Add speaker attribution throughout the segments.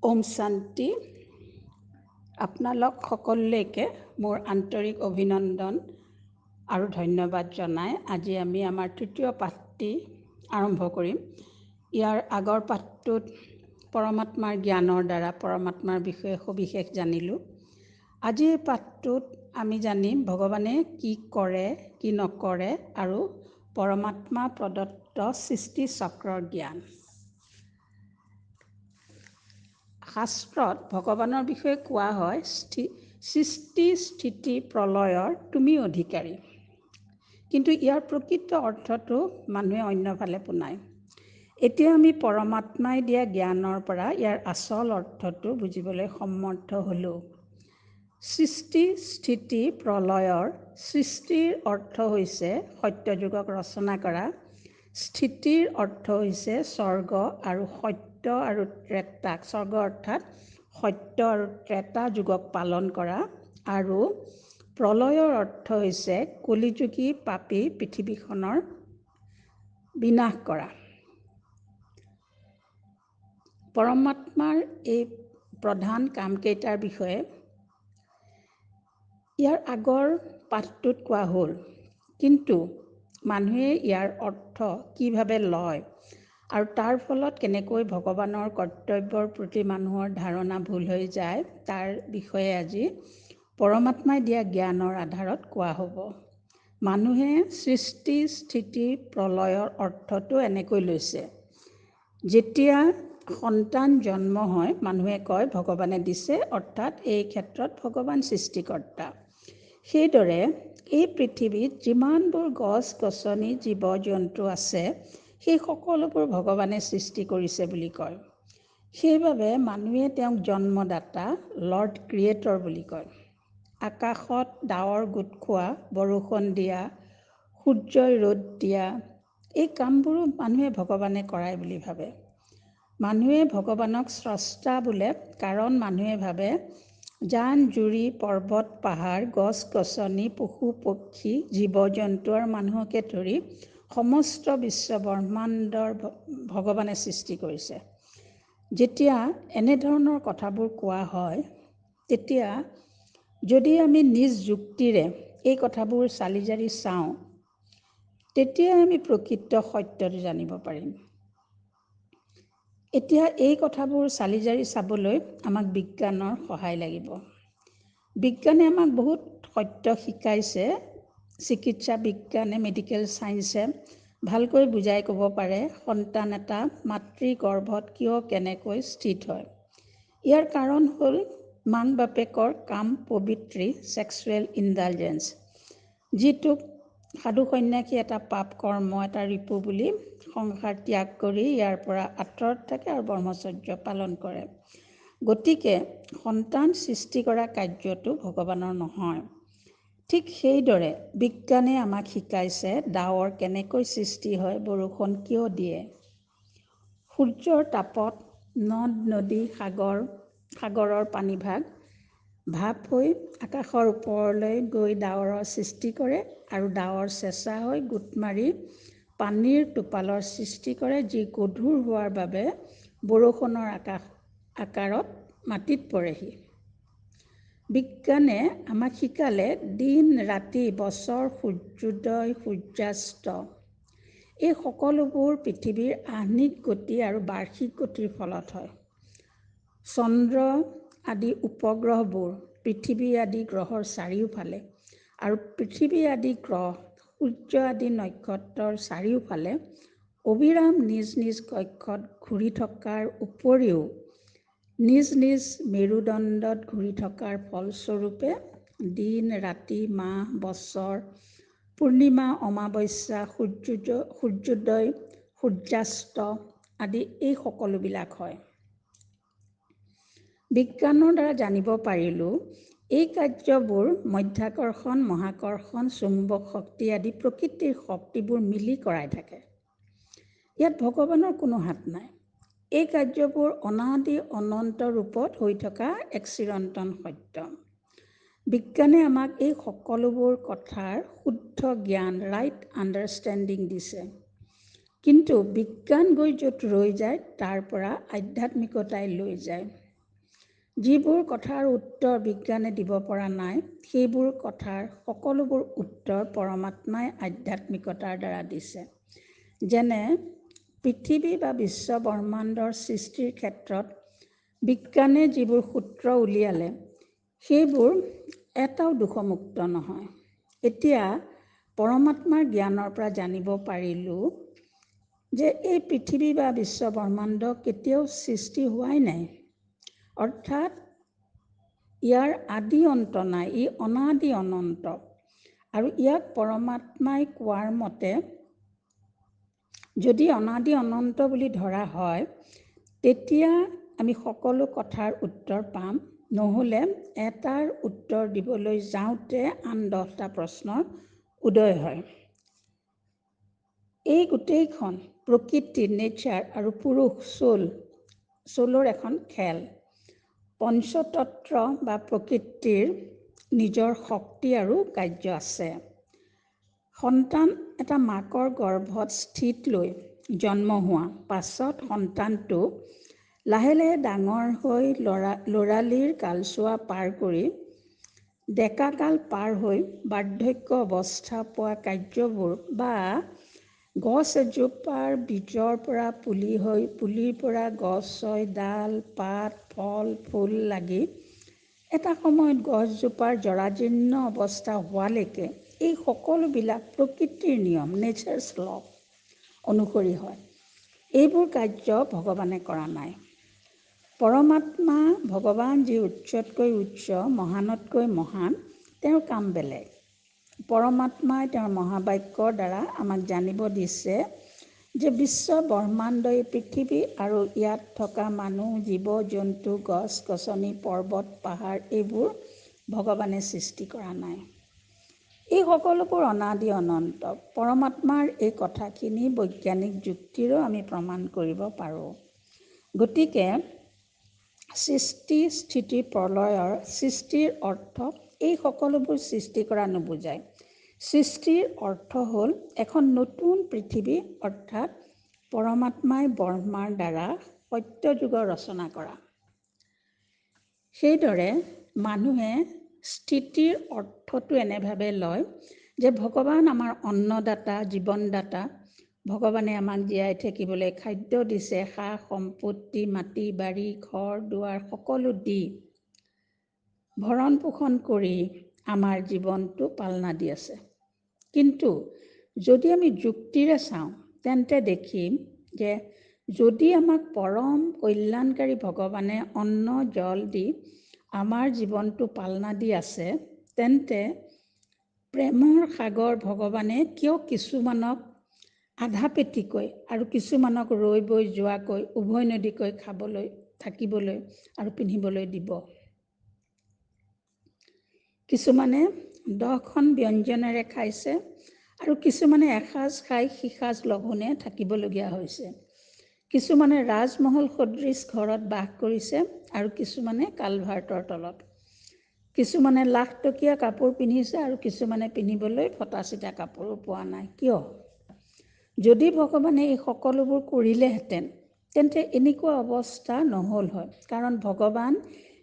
Speaker 1: ওম শান্তি। আপোনালোক সকলোলৈকে মোৰ আন্তৰিক অভিনন্দন আৰু ধন্যবাদ জনাই আজি আমি আমাৰ তৃতীয় পাঠটি আৰম্ভ কৰিম। ইয়াৰ আগৰ পাঠটোত পৰমাত্মাৰ জ্ঞানৰ দ্বাৰা পৰমাত্মাৰ বিষয়ে সবিশেষ জানিলোঁ। আজি এই পাঠটোত আমি জানিম ভগৱানে কি কৰে, কি নকৰে আৰু পৰমাত্মা প্ৰদত্ত সৃষ্টি চক্ৰৰ জ্ঞান। শাস্ত্ৰত ভগৱানৰ বিষয়ে কোৱা হয়, সৃষ্টি স্থিতি প্ৰলয়ৰ তুমি অধিকাৰী। কিন্তু ইয়াৰ প্ৰকৃত অৰ্থটো মানুহে অন্যফালে পোনায়। এতিয়া আমি পৰমাত্মাই দিয়া জ্ঞানৰ পৰা ইয়াৰ আচল অৰ্থটো বুজিবলৈ সমৰ্থ হ'লোঁ। সৃষ্টি স্থিতি প্ৰলয়ৰ সৃষ্টিৰ অৰ্থ হৈছে সত্যযুগক ৰচনা কৰা, স্থিতিৰ অৰ্থ হৈছে স্বৰ্গ আৰু সত্য আৰু ত্ৰেতা, স্বৰ্গ অৰ্থাৎ সত্য আৰু ত্ৰেতা যুগক পালন কৰা, আৰু প্ৰলয়ৰ অৰ্থ হৈছে কলিযুগী পাপী পৃথিৱীখনৰ বিনাশ কৰা। পৰমাত্মাৰ এই প্ৰধান কামকেইটাৰ বিষয়ে ইয়াৰ আগৰ পাঠটোত কোৱা হ'ল, কিন্তু মানুহে ইয়াৰ অৰ্থ কিভাৱে লয় আৰু তাৰ ফলত কেনেকৈ ভগৱানৰ কৰ্তব্যৰ প্ৰতি মানুহৰ ধাৰণা ভুল হৈ যায় তাৰ বিষয়ে আজি পৰমাত্মাই দিয়া জ্ঞানৰ আধাৰত কোৱা হ'ব। মানুহে সৃষ্টি স্থিতি প্ৰলয়ৰ অৰ্থটো এনেকৈ লৈছে। যেতিয়া সন্তান জন্ম হয় মানুহে কয় ভগৱানে দিছে, অৰ্থাৎ এই ক্ষেত্ৰত ভগৱান সৃষ্টিকৰ্তা। সেইদৰে এই পৃথিৱীত যিমানবোৰ গছ গছনি জীৱ জন্তু আছে সেই সকলোবোৰ ভগৱানে সৃষ্টি কৰিছে বুলি কয়। সেইবাবে মানুহে তেওঁক জন্মদাতা, লৰ্ড ক্ৰিয়েটৰ বুলি কয়। আকাশত ডাৱৰ গোট খোৱা, বৰষুণ দিয়া, সূৰ্যই ৰ'দ দিয়া, এই কামবোৰো মানুহে ভগৱানে কৰায় বুলি ভাবে। মানুহে ভগৱানক স্ৰষ্টা বোলে, কাৰণ মানুহে ভাবে জান জুৰি পৰ্বত পাহাৰ গছ গছনি পশু পক্ষী জীৱ জন্তু আৰু মানুহকে ধৰি সমস্ত বিশ্ব ব্ৰহ্মাণ্ডৰ ভগৱানে সৃষ্টি কৰিছে। যেতিয়া এনেধৰণৰ কথাবোৰ কোৱা হয় তেতিয়া যদি আমি নিজ যুক্তিৰে এই কথাবোৰ চালি জাৰি চাওঁ তেতিয়া আমি প্ৰকৃত সত্যটো জানিব পাৰিম। এতিয়া এই কথাবোৰ চালি জাৰি চাবলৈ আমাক বিজ্ঞানৰ সহায় লাগিব। বিজ্ঞানে আমাক বহুত সত্য শিকাইছে। চিকিৎসা বিজ্ঞানে, মেডিকেল চায়েন্সে ভালকৈ বুজাই ক'ব পাৰে সন্তান এটা মাতৃ গৰ্ভত কিয় কেনেকৈ স্থিত হয়। ইয়াৰ কাৰণ হ'ল মাক বাপেকৰ কাম পবিত্ৰী, ছেক্সুৱেল ইণ্ডালজেঞ্চ, যিটোক সাধু সন্যাসী এটা পাপ কৰ্ম, এটা ৰিপু বুলি সংসাৰ ত্যাগ কৰি ইয়াৰ পৰা আঁতৰত থাকে আৰু ব্ৰহ্মচৰ্য পালন কৰে। গতিকে সন্তান সৃষ্টি কৰা কাৰ্যটো ভগৱানৰ নহয়। ঠিক সেইদৰে বিজ্ঞানে আমাক শিকাইছে ডাৱৰ কেনেকৈ সৃষ্টি হয়, বৰষুণ কিয় দিয়ে। সূৰ্যৰ তাপত নদ নদী সাগৰৰ পানীভাগ ভাপ হৈ আকাশৰ ওপৰলৈ গৈ ডাৱৰৰ সৃষ্টি কৰে আৰু ডাৱৰ চেঁচা হৈ গোট মাৰি পানীৰ টোপালৰ সৃষ্টি কৰে, যি গধুৰ হোৱাৰ বাবে বৰষুণৰ আকাৰত মাটিত পৰেহি। বিজ্ঞানে আমাক শিকালে দিন ৰাতি বছৰ সূৰ্যোদয় সূৰ্যাস্ত এই সকলোবোৰ পৃথিৱীৰ আহ্নিক গতি আৰু বাৰ্ষিক গতিৰ ফলত হয়। চন্দ্ৰ আদি উপগ্ৰহবোৰ পৃথিৱী আদি গ্ৰহৰ চাৰিওফালে আৰু পৃথিৱী আদি গ্ৰহ, সূৰ্য আদি নক্ষত্ৰৰ চাৰিওফালে অবিৰাম নিজ নিজ কক্ষত ঘূৰি থকাৰ উপৰিও নিজ নিজ মেৰুদণ্ডত ঘূৰি থকাৰ ফলস্বৰূপে দিন ৰাতি মাহ বছৰ, পূৰ্ণিমা অমাৱস্যা, সূৰ্যোদয় সূৰ্যাস্ত আদি এই সকলোবিলাক হয়। বিজ্ঞানৰ দ্বাৰা জানিব পাৰিলোঁ এই কাৰ্যবোৰ মধ্যাকৰ্ষণ, মহাকৰ্ষণ, চুম্বক শক্তি আদি প্ৰকৃতিৰ শক্তিবোৰ মিলি কৰাই থাকে। ইয়াত ভগৱানৰ কোনো হাত নাই। এই কাৰ্যবোৰ অনাদি অনন্ত ৰূপত হৈ থকা এক চিৰন্তন সত্য। বিজ্ঞানে আমাক এই সকলোবোৰ কথাৰ শুদ্ধ জ্ঞান, ৰাইট আণ্ডাৰষ্টেণ্ডিং দিছে। কিন্তু বিজ্ঞান গৈ য'ত ৰৈ যায় তাৰ পৰা আধ্যাত্মিকতাই লৈ যায়। যিবোৰ কথাৰ উত্তৰ বিজ্ঞানে দিব পৰা নাই, সেইবোৰ কথাৰ সকলোবোৰ উত্তৰ পৰমাত্মাই আধ্যাত্মিকতাৰ দ্বাৰা দিছে। যেনে পৃথিৱী বা বিশ্ব ব্ৰহ্মাণ্ডৰ সৃষ্টিৰ ক্ষেত্ৰত বিজ্ঞানে যিবোৰ সূত্ৰ উলিয়ালে, সেইবোৰ এটাও দোষমুক্ত নহয়। এতিয়া পৰমাত্মাৰ জ্ঞানৰ পৰা জানিব পাৰিলোঁ যে এই পৃথিৱী বা বিশ্ব ব্ৰহ্মাণ্ড কেতিয়াও সৃষ্টি হোৱাই নাই, অৰ্থাৎ ইয়াৰ আদি অন্ত নাই, ই অনাদি অনন্ত। আৰু ইয়াক পৰমাত্মাই কোৱাৰ মতে যদি অনাদি অনন্ত বুলি ধৰা হয়, তেতিয়া আমি সকলো কথাৰ উত্তৰ পাম, নহ'লে এটাৰ উত্তৰ দিবলৈ যাওঁতে আন 10টা প্ৰশ্নৰ উদয় হয়। এই গোটেইখন প্ৰকৃতি, নেচাৰ আৰু পুৰুষ, চোলৰ এখন খেল। পঞ্চতত্ত্ব বা প্ৰকৃতিৰ নিজৰ শক্তি আৰু কাৰ্য আছে। সন্তান এটা মাকৰ গৰ্ভত স্থিত লৈ জন্ম হোৱা পাছত সন্তানটো লাহে লাহে ডাঙৰ হৈ ল'ৰালিৰ কালছোৱা পাৰ কৰি ডেকাকাল পাৰ হৈ বাৰ্ধক্য অৱস্থা পোৱা কাৰ্যবোৰ বা গছ এজোপাৰ বীজৰ পৰা পুলি হৈ পুলিৰ পৰা গছ হৈ ডাল, পাত, ফল, ফুল লাগি এটা সময়ত গছজোপাৰ জৰাজীৰ্ণ অৱস্থা হোৱালৈকে এই সকলোবিলাক প্ৰকৃতিৰ নিয়ম, নেচাৰ্ছ ল' অনুসৰি হয়। এইবোৰ কাৰ্য ভগৱানে কৰা নাই। পৰমাত্মা ভগৱান যি উচ্চতকৈ উচ্চ, মহানতকৈ মহান, তেওঁৰ কাম বেলেগ। পৰমাত্মাই তেওঁৰ মহাবাক্যৰ দ্বাৰা আমাক জানিব দিছে যে বিশ্ব ব্ৰহ্মাণ্ড এই পৃথিৱী আৰু ইয়াত থকা মানুহ, জীৱ, জন্তু, গছ গছনি, পৰ্বত, পাহাৰ এইবোৰ ভগৱানে সৃষ্টি কৰা নাই। এই সকলোবোৰ অনাদি অনন্ত। পৰমাত্মাৰ এই কথাখিনি বৈজ্ঞানিক যুক্তিৰেও আমি প্ৰমাণ কৰিব পাৰোঁ। গতিকে সৃষ্টি, স্থিতি, প্ৰলয়ৰ সৃষ্টিৰ অৰ্থ এই সকলোবোৰ সৃষ্টি কৰা নুবুজায়। সৃষ্টিৰ অৰ্থ হ'ল এখন নতুন পৃথিৱী, অৰ্থাৎ পৰমাত্মাই ব্ৰহ্মাৰ দ্বাৰা সত্যযুগৰ ৰচনা কৰা। সেইদৰে মানুহে স্থিতিৰ অৰ্থটো এনেভাৱে লয় যে ভগৱান আমাৰ অন্নদাতা, জীৱনদাতা। ভগৱানে আমাক জীয়াই থাকিবলৈ খাদ্য দিছে, সা-সম্পত্তি, মাটি বাৰী, ঘৰ দুৱাৰ সকলো দি ভৰণ পোষণ কৰি আমাৰ জীৱনটো পালনা দি আছে। কিন্তু যদি আমি যুক্তিৰে চাওঁ, তেন্তে দেখিম যে যদি আমাক পৰম কল্যাণকাৰী ভগৱানে অন্ন জল দি আমাৰ জীৱনটো পালনা দি আছে, তেন্তে প্ৰেমৰ সাগৰ ভগৱানে কিয় কিছুমানক আধাপেটিকৈ আৰু কিছুমানক ৰৈ বৈ যোৱাকৈ উভৈনদীকৈ খাবলৈ, থাকিবলৈ আৰু পিন্ধিবলৈ দিব? কিছুমানে 10খন ব্যঞ্জনেৰে খাইছে আৰু কিছুমানে এসাঁজ খাই সিসাঁজ লঘোণে থাকিবলগীয়া হৈছে। কিছুমানে ৰাজমহল সদৃশ ঘৰত বাস কৰিছে আৰু কিছুমানে কালভাৰ্টৰ তলত। কিছুমানে লাখটকীয়া কাপোৰ পিন্ধিছে আৰু কিছুমানে পিন্ধিবলৈ ফটা চিটা কাপোৰো পোৱা নাই। কিয়? যদি ভগৱানে এই সকলোবোৰ কৰিলেহেঁতেন, তেন্তে এনেকুৱা অৱস্থা নহ'ল হয়। কাৰণ ভগৱান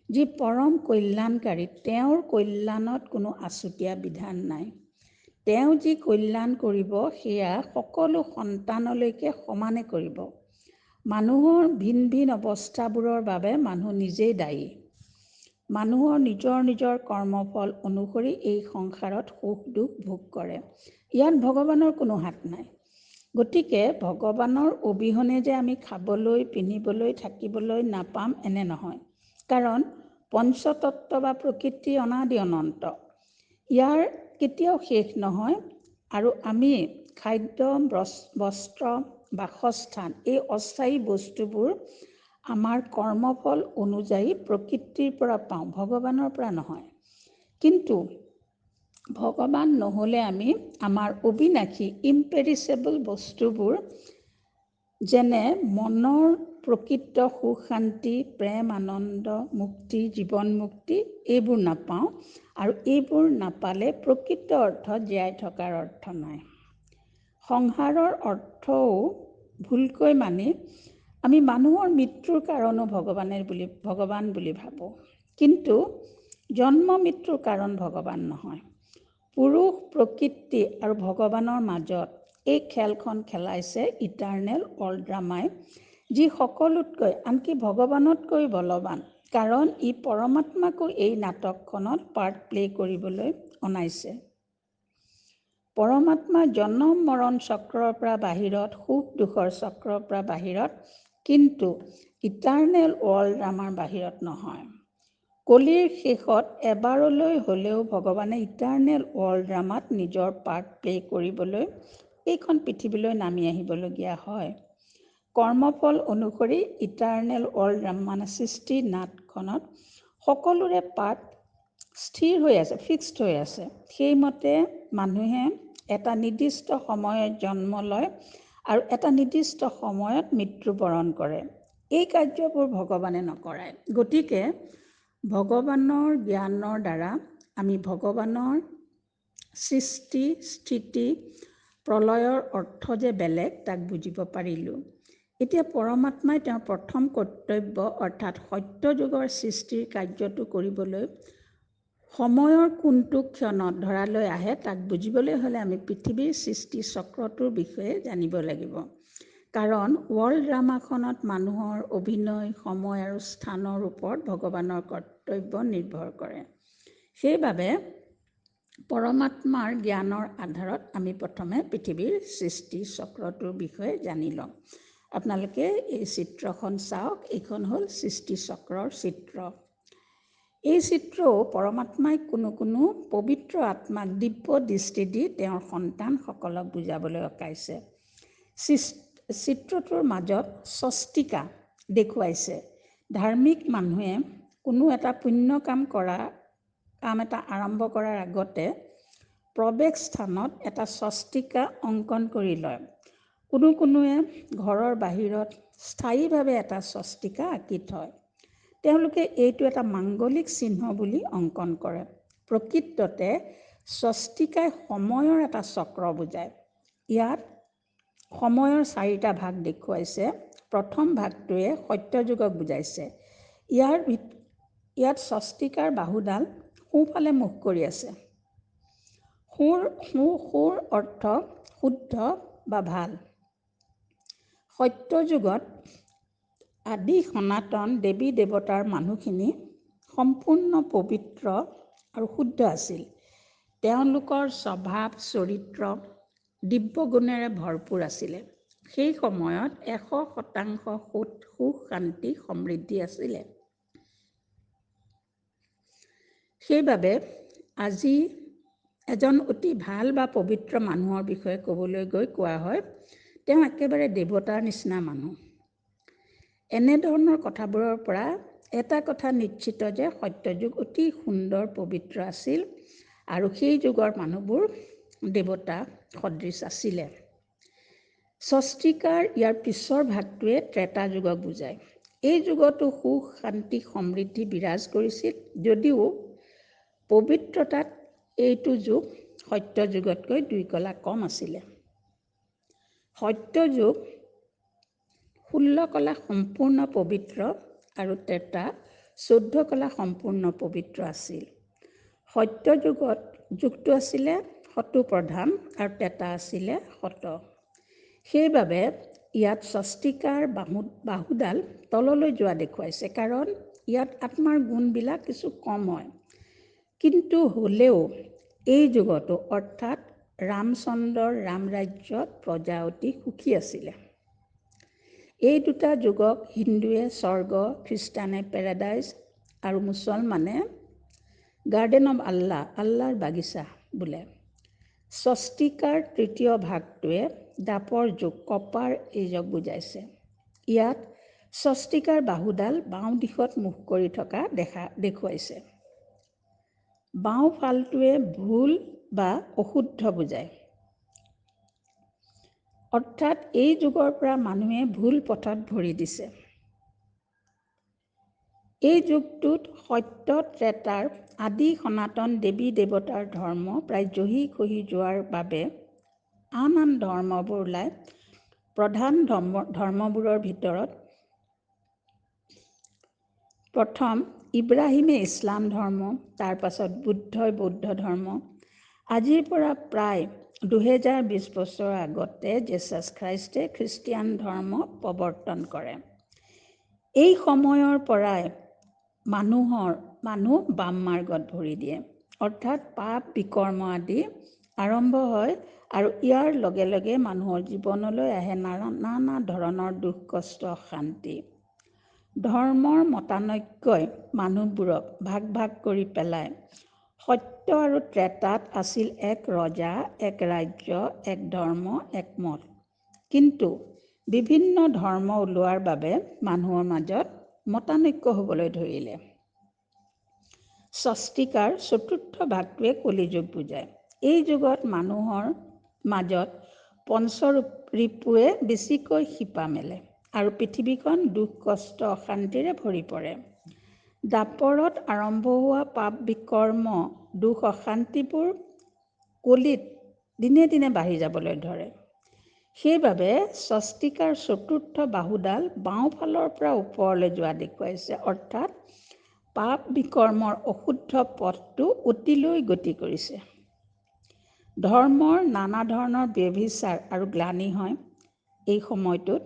Speaker 1: যি পৰম কল্যাণকাৰী, তেওঁৰ কল্যাণত কোনো আছুতীয়া বিধান নাই। তেওঁ যি কল্যাণ কৰিব সেয়া সকলো সন্তানলৈকে সমানে কৰিব। মানুহৰ ভিন ভিন অৱস্থাবোৰৰ বাবে মানুহ নিজেই দায়ী। মানুহৰ নিজৰ নিজৰ কৰ্মফল অনুসৰি এই সংসাৰত সুখ দুখ ভোগ কৰে। ইয়াত ভগৱানৰ কোনো হাত নাই। গতিকে ভগৱানৰ অবিহনে যে আমি খাবলৈ, পিন্ধিবলৈ, থাকিবলৈ নাপাম এনে নহয়। কাৰণ পঞ্চতত্ত্ব বা প্ৰকৃতি অনাদি অনন্ত। ইয়াৰ কেতিয়াও শেষ নহয়। আৰু আমি খাদ্য, বস্ত্ৰ, বাসস্থান এই অস্থায়ী বস্তুবোৰ আমাৰ কৰ্মফল অনুযায়ী প্ৰকৃতিৰ পৰা পাওঁ, ভগৱানৰ পৰা নহয়। কিন্তু ভগৱান নহ'লে আমি আমাৰ অবিনাশী ইম্পেৰিছেবল বস্তুবোৰ যেনে মনৰ প্ৰকৃত সুখ শান্তি, প্ৰেম, আনন্দ, মুক্তি, জীৱন মুক্তি এইবোৰ নাপাওঁ। আৰু এইবোৰ নাপালে প্ৰকৃত অৰ্থত জীয়াই থকাৰ অৰ্থ নাই। সংসাৰৰ অৰ্থও ভুলকৈ মানি আমি মানুহৰ মৃত্যুৰ কাৰণো ভগৱান বুলি ভাবোঁ, কিন্তু জন্ম মৃত্যুৰ কাৰণ ভগৱান নহয়। পুৰুষ, প্ৰকৃতি আৰু ভগৱানৰ মাজত এই খেলখন খেলাইছে ইটাৰনেল ৱৰ্ল্ড ড্ৰামাই, যি সকলোতকৈ আনকি ভগৱানতকৈ বলৱান, কাৰণ ই পৰমাত্মাকো এই নাটকখনত পাৰ্ট প্লে কৰিবলৈ অনাইছে। পৰমাত্মা জনম মৰণ চক্ৰৰ পৰা বাহিৰত, সুখ দুখৰ চক্ৰৰ পৰা বাহিৰত, কিন্তু ইটাৰনেল ৱৰ্ল্ড ড্ৰামাৰ বাহিৰত নহয়। কলিৰ শেষত এবাৰলৈ হ'লেও ভগৱানে ইটাৰনেল ৱৰ্ল্ড ড্ৰামাত নিজৰ পাৰ্ট প্লে কৰিবলৈ এইখন পৃথিৱীলৈ নামি আহিবলগীয়া হয়। কৰ্মফল অনুসৰি ইটাৰনেল ৱৰ্ল্ড ড্ৰামা মানে সৃষ্টি নাটখনত সকলোৰে পাৰ্ট স্থিৰ হৈ আছে, ফিক্সড হৈ আছে। সেইমতে মানুহে এটা নিৰ্দিষ্ট সময়ত জন্ম লয় আৰু এটা নিৰ্দিষ্ট সময়ত মৃত্যুবৰণ কৰে। এই কাৰ্যবোৰ ভগৱানে নকৰায়। গতিকে ভগৱানৰ জ্ঞানৰ দ্বাৰা আমি ভগৱানৰ সৃষ্টি, স্থিতি, প্ৰলয়ৰ অৰ্থ যে বেলেগ তাক বুজিব পাৰিলোঁ। এতিয়া পৰমাত্মাই তেওঁৰ প্ৰথম কৰ্তব্য অৰ্থাৎ সত্য যুগৰ সৃষ্টিৰ কাৰ্যটো কৰিবলৈ সময়ৰ কোনটো ক্ষণত ধৰালৈ আহে তাক বুজিবলৈ হ'লে আমি পৃথিৱীৰ সৃষ্টি চক্ৰটোৰ বিষয়ে জানিব লাগিব। কাৰণ ৱৰ্ল্ড ড্ৰামাখনত মানুহৰ অভিনয়, সময় আৰু স্থানৰ ওপৰত ভগৱানৰ কৰ্তব্য নিৰ্ভৰ কৰে। সেইবাবে পৰমাত্মাৰ জ্ঞানৰ আধাৰত আমি প্ৰথমে পৃথিৱীৰ সৃষ্টি চক্ৰটোৰ বিষয়ে জানি লওঁ। আপোনালোকে এই চিত্ৰখন চাওক, এইখন হ'ল সৃষ্টি চক্ৰৰ চিত্ৰ। এই চিত্ৰও পৰমাত্মাই কোনো পবিত্ৰ আত্মাক দিব্য দৃষ্টি দি তেওঁৰ সন্তানসকলক বুজাবলৈ অঁকাইছে। চিত্ৰটোৰ মাজত স্বস্তিকা দেখুৱাইছে। ধাৰ্মিক মানুহে কোনো এটা পুণ্য কাম এটা আৰম্ভ কৰাৰ আগতে প্ৰৱেশ স্থানত এটা স্বস্তিকা অংকন কৰি লয়। কোনোৱে ঘৰৰ বাহিৰত স্থায়ীভাৱে এটা স্বস্তিকা আঁকি থয়। তেওঁলোকে এইটো এটা মাংগলিক চিহ্ন বুলি অংকন কৰে। প্ৰকৃততে স্বস্তিকাই সময়ৰ এটা চক্ৰ বুজায়। ইয়াত সময়ৰ 4টা ভাগ দেখুৱাইছে। প্ৰথম ভাগটোৱে সত্যযুগক বুজাইছে। ইয়াত স্বস্তিকাৰ বাহুডাল সোঁফালে মুখ কৰি আছে। সোঁৰ অৰ্থ শুদ্ধ বা ভাল। সত্যযুগত আদি সনাতন দেৱী দেৱতাৰ মানুহখিনি সম্পূৰ্ণ পবিত্ৰ আৰু শুদ্ধ আছিল। তেওঁলোকৰ স্বভাৱ চৰিত্ৰ দিব্য গুণেৰে ভৰপূৰ আছিলে। সেই সময়ত 100% সুখ শান্তি সমৃদ্ধি আছিলে। সেইবাবে আজি এজন অতি ভাল বা পবিত্ৰ মানুহৰ বিষয়ে ক'বলৈ গৈ কোৱা হয়, তেওঁ একেবাৰে দেৱতাৰ নিচিনা মানুহ। এনেধৰণৰ কথাবোৰৰ পৰা এটা কথা নিশ্চিত যে সত্যযুগ অতি সুন্দৰ পবিত্ৰ আছিল আৰু সেই যুগৰ মানুহবোৰ দেৱতা সদৃশ আছিলে। স্বস্তিকাৰ ইয়াৰ পিছৰ ভাগটোৱে ত্ৰেতা যুগক বুজায়। এই যুগতো সুখ শান্তি সমৃদ্ধি বিৰাজ কৰিছিল, যদিও পবিত্ৰতাত এইটো যুগ সত্য যুগতকৈ 2 কলা কম আছিলে। সত্য যুগ 16 কলা সম্পূৰ্ণ পবিত্ৰ আৰু ত্ৰেতা 14 কলা সম্পূৰ্ণ পবিত্ৰ আছিল। সত্য যুগটো আছিলে সতু প্ৰধান আৰু ত্ৰেতা আছিলে সত। সেইবাবে ইয়াত স্বস্তিকাৰ বাহুডাল তললৈ যোৱা দেখুৱাইছে, কাৰণ ইয়াত আত্মাৰ গুণবিলাক কিছু কম হয়। কিন্তু হ'লেও এই যুগতো অৰ্থাৎ ৰামচন্দ্ৰৰ ৰামৰাজ্যত প্ৰজা অতি সুখী আছিলে। এই দুটা যুগক হিন্দুৱে স্বৰ্গ, খ্ৰীষ্টানে পেৰাডাইজ আৰু মুছলমানে গাৰ্ডেন অৱ আল্লাহ, আল্লাহৰ বাগিচা বোলে। স্বস্তিকাৰ তৃতীয় ভাগটোৱে দাপৰ যুগ, কপাৰ এজক বুজাইছে। ইয়াত স্বস্তিকাৰ বাহুডাল বাওঁ দিশত মুখ কৰি থকা দেখুৱাইছে। বাওঁ ফালটোৱে ভুল বা অশুদ্ধ বুজায়। অৰ্থাৎ এই যুগৰ পৰা মানুহে ভুল পথত ভৰি দিছে। এই যুগটোত সত্য ত্ৰেতাৰ আদি সনাতন দেৱী দেৱতাৰ ধৰ্ম প্ৰায় জহি খহি যোৱাৰ বাবে আন ধৰ্মবোৰ ওলাই প্ৰধান ধৰ্মবোৰৰ ভিতৰত প্ৰথম ইব্ৰাহিমে ইছলাম ধৰ্ম, তাৰ পাছত বুদ্ধই বৌদ্ধ ধৰ্ম। আজিৰ পৰা প্ৰায় 2020 বছৰ আগতে জেছাছ খ্ৰীষ্টে খ্ৰীষ্টিয়ান ধৰ্ম প্ৰৱৰ্তন কৰে। এই সময়ৰ পৰাই মানুহ বাম মাৰ্গত ভৰি দিয়ে, অৰ্থাৎ পাপ বিকৰ্ম আদি আৰম্ভ হয় আৰু ইয়াৰ লগে লগে মানুহৰ জীৱনলৈ আহে নানা ধৰণৰ দুখ কষ্ট অশান্তি। ধৰ্মৰ মতানৈক্যই মানুহবোৰক ভাগ ভাগ কৰি পেলায়। সত্য আৰু ত্ৰেতাত আছিল এক ৰজা, এক ৰাজ্য, এক ধৰ্ম, এক মত। কিন্তু বিভিন্ন ধৰ্ম ওলোৱাৰ বাবে মানুহৰ মাজত মতানৈক্য হ'বলৈ ধৰিলে। স্বস্তিকাৰ চতুৰ্থ ভাগটোৱে কলিযুগ বুজায়। এই যুগত মানুহৰ মাজত পঞ্চৰিপুৱে বেছিকৈ শিপা মেলে আৰু পৃথিৱীখন দুখ কষ্ট অশান্তিৰে ভৰি পৰে। দাপৰত আৰম্ভ হোৱা পাপ বিকৰ্ম দুখ অশান্তিবোৰ কলিত দিনে দিনে বাঢ়ি যাবলৈ ধৰে। সেইবাবে স্বস্তিকাৰ চতুৰ্থ বাহুডাল বাওঁফালৰ পৰা ওপৰলৈ যোৱা দেখুৱাইছে, অৰ্থাৎ পাপ বিকৰ্মৰ অশুদ্ধ পথটো অতিলৈ গতি কৰিছে। ধৰ্মৰ নানা ধৰণৰ ব্যভিচাৰ আৰু গ্লানি হয়। এই সময়টোত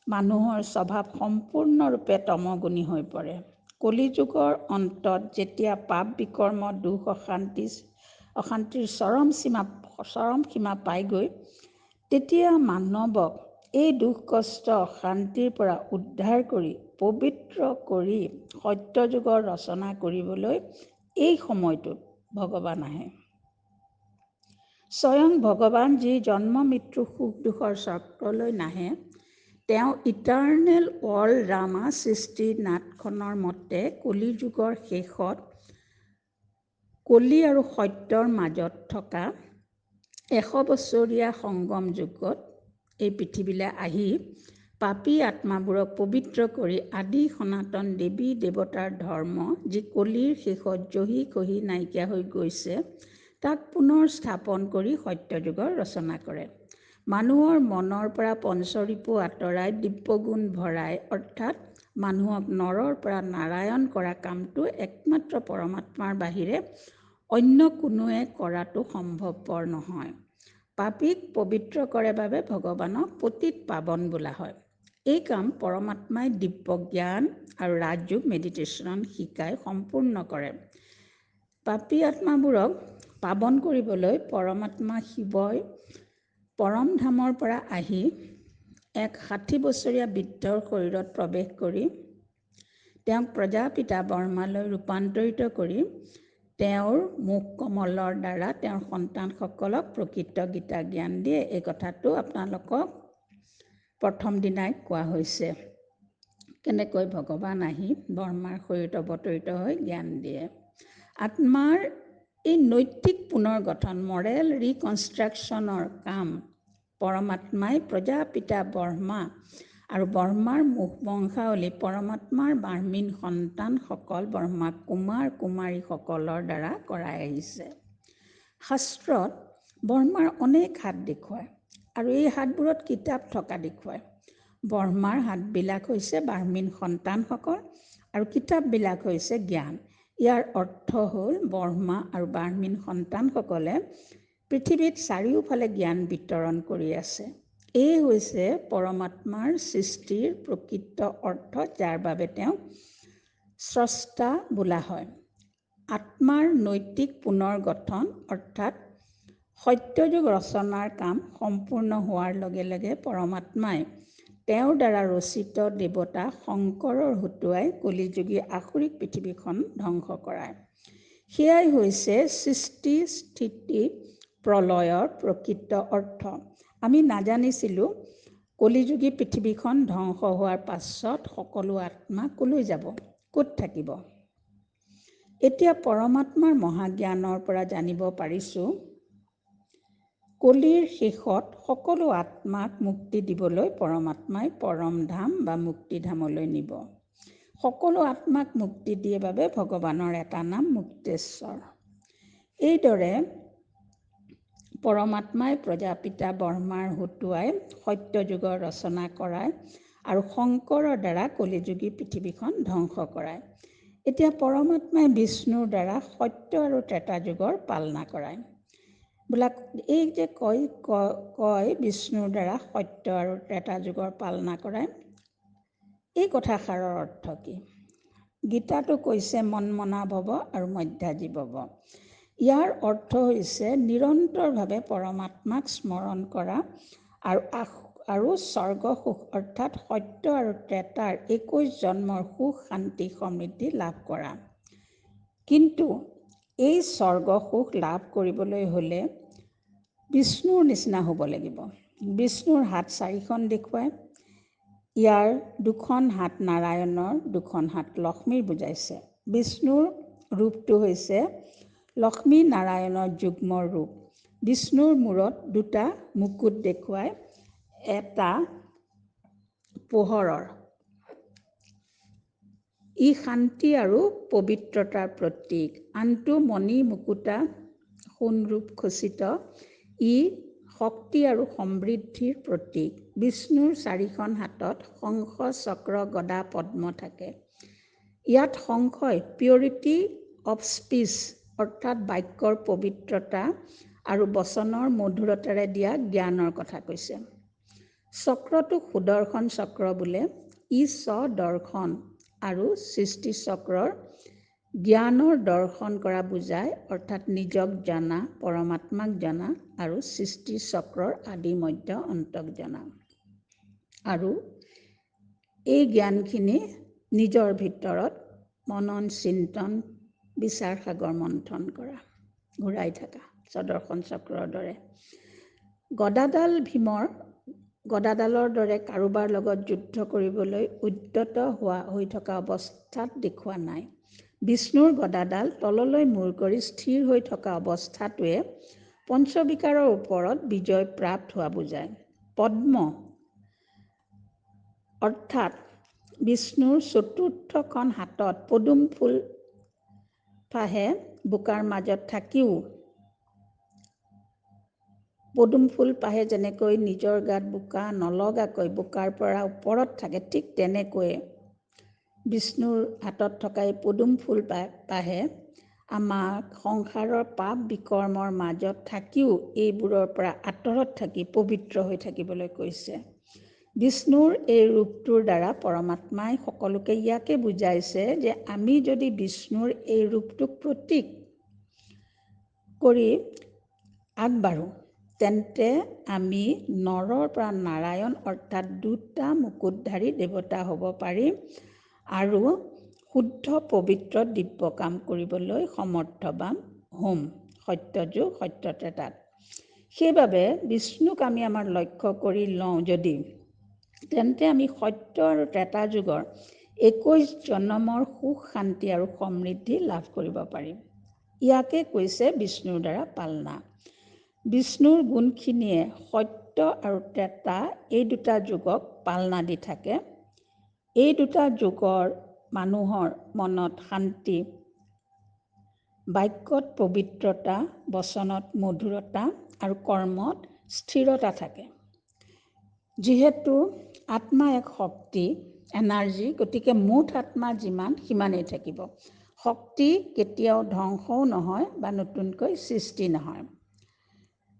Speaker 1: মানুহৰ স্বভাৱ সম্পূৰ্ণৰূপে তমগুণী হৈ পৰে। কলিযুগৰ অন্তত যেতিয়া পাপ বিকৰ্ম দুখ অশান্তিৰ চৰম সীমা পায়গৈ, তেতিয়া মানৱক এই দুখ কষ্ট অশান্তিৰ পৰা উদ্ধাৰ কৰি পবিত্ৰ কৰি সত্যযুগৰ ৰচনা কৰিবলৈ এই সময়টোত ভগৱান আহে। স্বয়ং ভগৱান যি জন্ম মৃত্যু সুখ দুখৰ চক্ৰলৈ নাহে, তেওঁ ইটাৰনেল ৱৰ্ল্ড ড্ৰামা সৃষ্টিৰ নাটখনৰ মতে কলিযুগৰ শেষত কলি আৰু সত্যৰ মাজত থকা 100 বছৰীয়া সংগম যুগত এই পৃথিৱীলৈ আহি পাপী আত্মাবোৰক পবিত্ৰ কৰি আদি সনাতন দেৱী দেৱতাৰ ধৰ্ম, যি কলিৰ শেষত জহি খহি নাইকিয়া হৈ গৈছে, তাক পুনৰ স্থাপন কৰি সত্যযুগৰ ৰচনা কৰে। মানুহৰ মনৰ পৰা পঞ্চৰিপু আঁতৰাই দিব্যগুণ ভৰাই, অৰ্থাৎ মানুহক নৰৰ পৰা নাৰায়ণ কৰা কামটো একমাত্ৰ পৰমাত্মাৰ বাহিৰে অন্য কোনোৱে কৰাটো সম্ভৱপৰ নহয়। পাপীক পবিত্ৰ কৰে বাবে ভগৱানক পতিত পাৱন বোলা হয়। এই কাম পৰমাত্মাই দিব্য জ্ঞান আৰু ৰাজযোগ মেডিটেশ্যন শিকাই সম্পূৰ্ণ কৰে। পাপী আত্মাবোৰক পাৱন কৰিবলৈ পৰমাত্মা শিৱই পৰমধামৰ পৰা আহি এক 60 বছৰীয়া বৃদ্ধৰ শৰীৰত প্ৰৱেশ কৰি তেওঁক প্ৰজাপিতা ব্ৰহ্মালৈ ৰূপান্তৰিত কৰি তেওঁৰ মুখ কমলৰ দ্বাৰা তেওঁৰ সন্তানসকলক প্ৰকৃত গীতা জ্ঞান দিয়ে। এই কথাটো আপোনালোকক প্ৰথম দিনাই কোৱা হৈছে, কেনেকৈ ভগৱান আহি ব্ৰহ্মাৰ শৰীৰত অৱতৰিত হৈ জ্ঞান দিয়ে। আত্মাৰ এই নৈতিক পুনৰ গঠন, মৰেল ৰিকনষ্ট্ৰাকশ্যনৰ কাম পৰমাত্মাই প্ৰজাপিতা ব্ৰহ্মা আৰু ব্ৰহ্মাৰ মুখ বংশাৱলী পৰমাত্মাৰ বাৰ্মীণ সন্তানসকল ব্ৰহ্মা কুমাৰ কুমাৰীসকলৰ দ্বাৰা কৰাই আহিছে। শাস্ত্ৰত ব্ৰহ্মাৰ অনেক হাত দেখুৱায় আৰু এই হাতবোৰত কিতাপ থকা দেখুৱায়। ব্ৰহ্মাৰ হাতবিলাক হৈছে বাৰ্মীণ সন্তানসকল আৰু কিতাপবিলাক হৈছে জ্ঞান। ইয়াৰ অৰ্থ হ'ল ব্ৰহ্মা আৰু বাৰ্মীণ সন্তানসকলে পৃথিৱীত চাৰিওফালে জ্ঞান বিতৰণ কৰি আছে। এই হৈছে পৰমাত্মাৰ সৃষ্টিৰ প্ৰকৃত অৰ্থ, যাৰ বাবে তেওঁক স্ৰষ্টা বোলা হয়। আত্মাৰ নৈতিক পুনৰ গঠন অৰ্থাৎ সত্যযুগ ৰচনাৰ কাম সম্পূৰ্ণ হোৱাৰ লগে লগে পৰমাত্মাই তেওঁৰ দ্বাৰা ৰচিত দেৱতা শংকৰৰ হতুৱাই কলিযুগী আসুৰিক পৃথিৱীখন ধ্বংস কৰায়। সেয়াই হৈছে সৃষ্টি স্থিতি প্ৰলয়ৰ প্ৰকৃত অৰ্থ। আমি নাজানিছিলোঁ কলিযুগী পৃথিৱীখন ধ্বংস হোৱাৰ পাছত সকলো আত্মা কলৈ যাব, ক'ত থাকিব। এতিয়া পৰমাত্মাৰ মহাজ্ঞানৰ পৰা জানিব পাৰিছোঁ, কলিৰ শেষত সকলো আত্মাক মুক্তি দিবলৈ পৰমাত্মাই পৰমধাম বা মুক্তিধামলৈ নিব। সকলো আত্মাক মুক্তি দিয়ে বাবে ভগৱানৰ এটা নাম মুক্তেশ্বৰ। এইদৰে পৰমাত্মাই প্ৰজাপিতা ব্ৰহ্মাৰ হতুৱাই সত্যযুগৰ ৰচনা কৰায় আৰু শংকৰৰ দ্বাৰা কলিযুগী পৃথিৱীখন ধ্বংস কৰায়। এতিয়া পৰমাত্মাই বিষ্ণুৰ দ্বাৰা সত্য আৰু ত্ৰেতা যুগৰ পালনা কৰায়। বোলা এই যে কয় বিষ্ণুৰ দ্বাৰা সত্য আৰু ত্ৰেতা যুগৰ পালনা কৰায়, এই কথাষাৰৰ অৰ্থ কি? গীতাটো কৈছে মন্মনা ভৱ আৰু মধ্যাজী ভৱ। ইয়াৰ অৰ্থ হৈছে নিৰন্তৰভাৱে পৰমাত্মাক স্মৰণ কৰা আৰু স্বৰ্গ সুখ অৰ্থাৎ সত্য আৰু ত্ৰেতাৰ 21 জন্মৰ সুখ শান্তি সমৃদ্ধি লাভ কৰা। কিন্তু এই স্বৰ্গ সুখ লাভ কৰিবলৈ হ'লে বিষ্ণুৰ নিচিনা হ'ব লাগিব। বিষ্ণুৰ হাত 4খন দেখুৱায়। ইয়াৰ 2খন হাত নাৰায়ণৰ, 2খন হাত লক্ষ্মীৰ বুজাইছে। বিষ্ণুৰ ৰূপটো হৈছে লক্ষ্মী নাৰায়ণৰ যুগ্ম ৰূপ। বিষ্ণুৰ মূৰত 2টা মুকুট দেখুৱায়, এটা পোহৰৰ, ই শান্তি আৰু পবিত্ৰতাৰ প্ৰতীক, আনটো মণি মুকুতা সোণৰূপ খচিত, ই শক্তি আৰু সমৃদ্ধিৰ প্ৰতীক। বিষ্ণুৰ 4খন হাতত শংখ চক্ৰ গদা পদ্ম থাকে। ইয়াত শংখই পিউৰিটি অফ স্পীচ অৰ্থাৎ বাক্যৰ পবিত্ৰতা আৰু বচনৰ মধুৰতাৰে দিয়া জ্ঞানৰ কথা কৈছে। চক্ৰটোক সুদৰ্শন চক্ৰ বোলে। ই স্বদৰ্শন আৰু সৃষ্টি চক্ৰৰ জ্ঞানৰ দৰ্শন কৰা বুজায়, অৰ্থাৎ নিজক জনা, পৰমাত্মাক জনা আৰু সৃষ্টি চক্ৰৰ আদি মধ্য অন্তক জনা। আৰু এই জ্ঞানখিনি নিজৰ ভিতৰত মনন চিন্তন বিচাৰ সাগৰ মন্থন কৰা, ঘূৰাই থকা স্বদৰ্শন চক্ৰৰ দৰে। গদাডাল ভীমৰ গদাডালৰ দৰে কাৰোবাৰ লগত যুদ্ধ কৰিবলৈ উদ্যত হৈ থকা অৱস্থাত দেখুওৱা নাই। বিষ্ণুৰ গদাডাল তললৈ মূৰ কৰি স্থিৰ হৈ থকা অৱস্থাটোৱে পঞ্চবিকাৰৰ ওপৰত বিজয় প্ৰাপ্ত হোৱা বুজায়। পদ্ম অৰ্থাৎ বিষ্ণুৰ 4খন হাতত পদুম ফুল পাহে বোকাৰ মাজত থাকিও পদুম ফুল পাহে যেনেকৈ নিজৰ গাত বোকা নলগাকৈ বোকাৰ পৰা ওপৰত থাকে, ঠিক তেনেকৈয়ে বিষ্ণুৰ হাতত থকা এই পদুম ফুল পাহে আমাক সংসাৰৰ পাপ বিকৰ্মৰ মাজত থাকিও এইবোৰৰ পৰা আঁতৰত থাকি পবিত্ৰ হৈ থাকিবলৈ কৈছে। বিষ্ণুৰ এই ৰূপটোৰ দ্বাৰা পৰমাত্মাই সকলোকে ইয়াকে বুজাইছে যে আমি যদি বিষ্ণুৰ এই ৰূপটোক প্ৰতীক কৰি আগবাঢ়ো, তেন্তে আমি নৰৰ পৰা নাৰায়ণ অৰ্থাৎ 2টা মুকুটধাৰী দেৱতা হ'ব পাৰিম আৰু শুদ্ধ পবিত্ৰ দিব্য কাম কৰিবলৈ সমৰ্থবান হ'ম সত্যযুগ সত্য ত্ৰেতাত। সেইবাবে বিষ্ণুক আমি আমাৰ লক্ষ্য কৰি লওঁ যদি, তেন্তে আমি সত্য আৰু ত্ৰেতা যুগৰ 21 জন্মৰ সুখ শান্তি আৰু সমৃদ্ধি লাভ কৰিব পাৰিম। ইয়াকে কৈছে বিষ্ণুৰ দ্বাৰা পালনা। বিষ্ণুৰ গুণখিনিয়ে সত্য আৰু ত্ৰেতা এই 2টা যুগক পালনা দি থাকে। এই 2টা যুগৰ মানুহৰ মনত শান্তি, বাক্যত পবিত্ৰতা, বচনত মধুৰতা আৰু কৰ্মত স্থিৰতা থাকে। যিহেতু আত্মা এক শক্তি, এনাৰ্জি, গতিকে মুঠ আত্মা যিমান সিমানেই থাকিব। শক্তি কেতিয়াও ধ্বংসও নহয় বা নতুনকৈ সৃষ্টি নহয়।